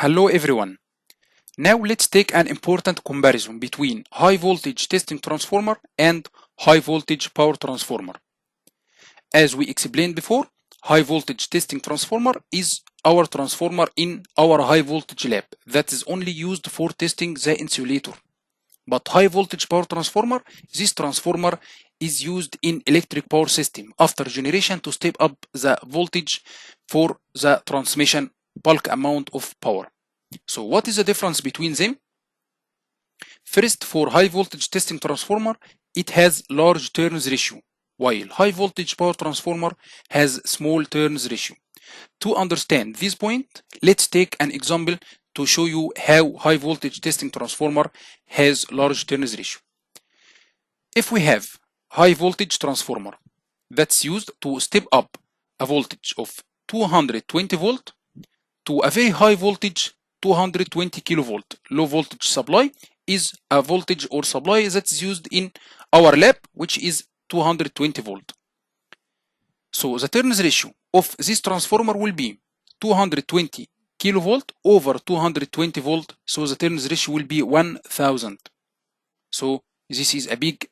Hello everyone. Now let's take an important comparison between high voltage testing transformer and high voltage power transformer. As we explained before, high voltage testing transformer is our transformer in our high voltage lab that is only used for testing the insulator. But high voltage power transformer, this transformer is used in electric power system after generation to step up the voltage for the transmission bulk amount of power. So what is the difference between them? First, for high voltage testing transformer, it has large turns ratio, while high voltage power transformer has small turns ratio. To understand this point, let's take an example to show you how high voltage testing transformer has large turns ratio. If we have high voltage transformer that's used to step up a voltage of 220 volt to a very high voltage 220 kilovolt low voltage supply is a voltage or supply that's used in our lab, which is 220 volt. So the turns ratio of this transformer will be 220 kilovolt over 220 volt, so the turns ratio will be 1000. So this is a big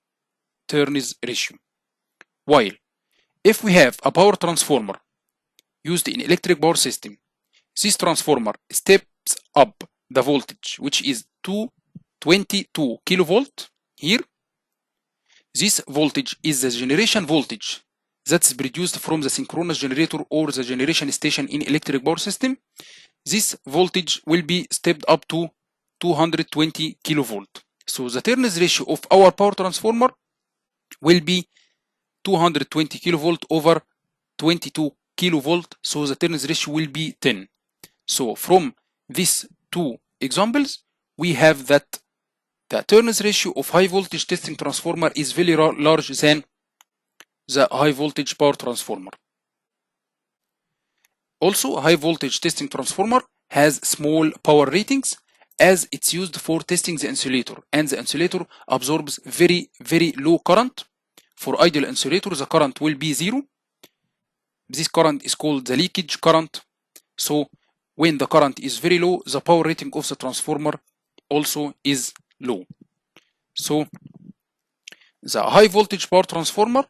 turns ratio. While if we have a power transformer used in electric power system, this transformer steps up the voltage, which is 222 kilovolt here. This voltage is the generation voltage that's produced from the synchronous generator or the generation station in electric power system. This voltage will be stepped up to 220 kilovolt. So the turns ratio of our power transformer will be 220 kilovolt over 22 kilovolt, so the turns ratio will be 10. So from these two examples, we have that the turns ratio of high voltage testing transformer is very large than the high voltage power transformer. Also, high voltage testing transformer has small power ratings as it's used for testing the insulator, and the insulator absorbs very low current. For ideal insulator, the current will be 0. This current is called the leakage current. So when the current is very low, the power rating of the transformer also is low. So the high voltage power transformer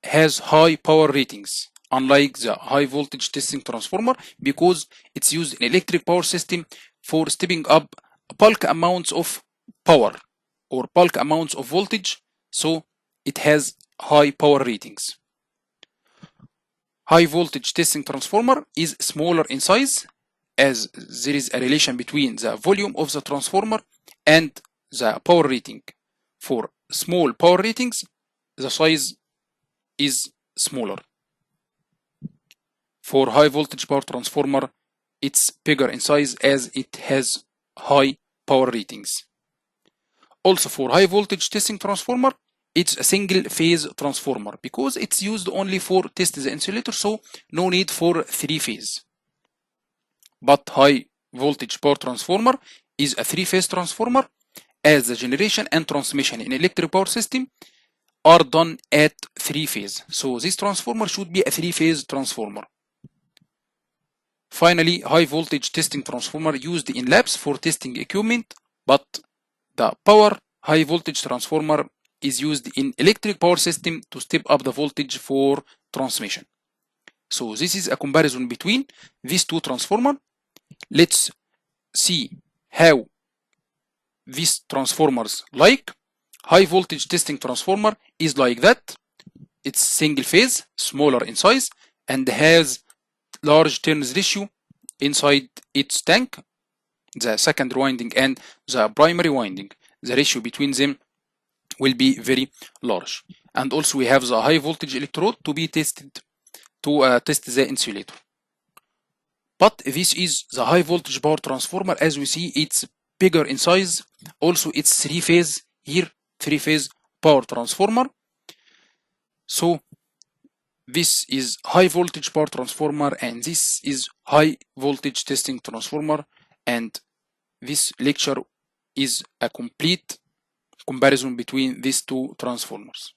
has high power ratings, unlike the high voltage testing transformer, because it's used in electric power system for stepping up bulk amounts of power or bulk amounts of voltage, so it has high power ratings. High voltage testing transformer is smaller in size, as there is a relation between the volume of the transformer and the power rating. For small power ratings, the size is smaller. For high voltage power transformer, it's bigger in size as it has high power ratings. Also, for high voltage testing transformer, it's a single phase transformer because it's used only for test the insulator, so no need for 3-phase. But high voltage power transformer is a 3-phase transformer, as the generation and transmission in electric power system are done at 3-phase. So this transformer should be a 3-phase transformer. Finally, high voltage testing transformer used in labs for testing equipment, but the power high voltage transformer is used in electric power system to step up the voltage for transmission. So this is a comparison between these two transformers. Let's see how these transformers like. High voltage testing transformer is like that. It's single phase, smaller in size, and has large turns ratio inside its tank, the secondary winding and the primary winding. The ratio between them will be very large. And also we have the high voltage electrode to be tested to test the insulator. But this is the high voltage power transformer. As we see, it's bigger in size. Also, it's 3-phase here, 3-phase power transformer. So this is high voltage power transformer and this is high voltage testing transformer, and this lecture is a complete comparison between these two transformers.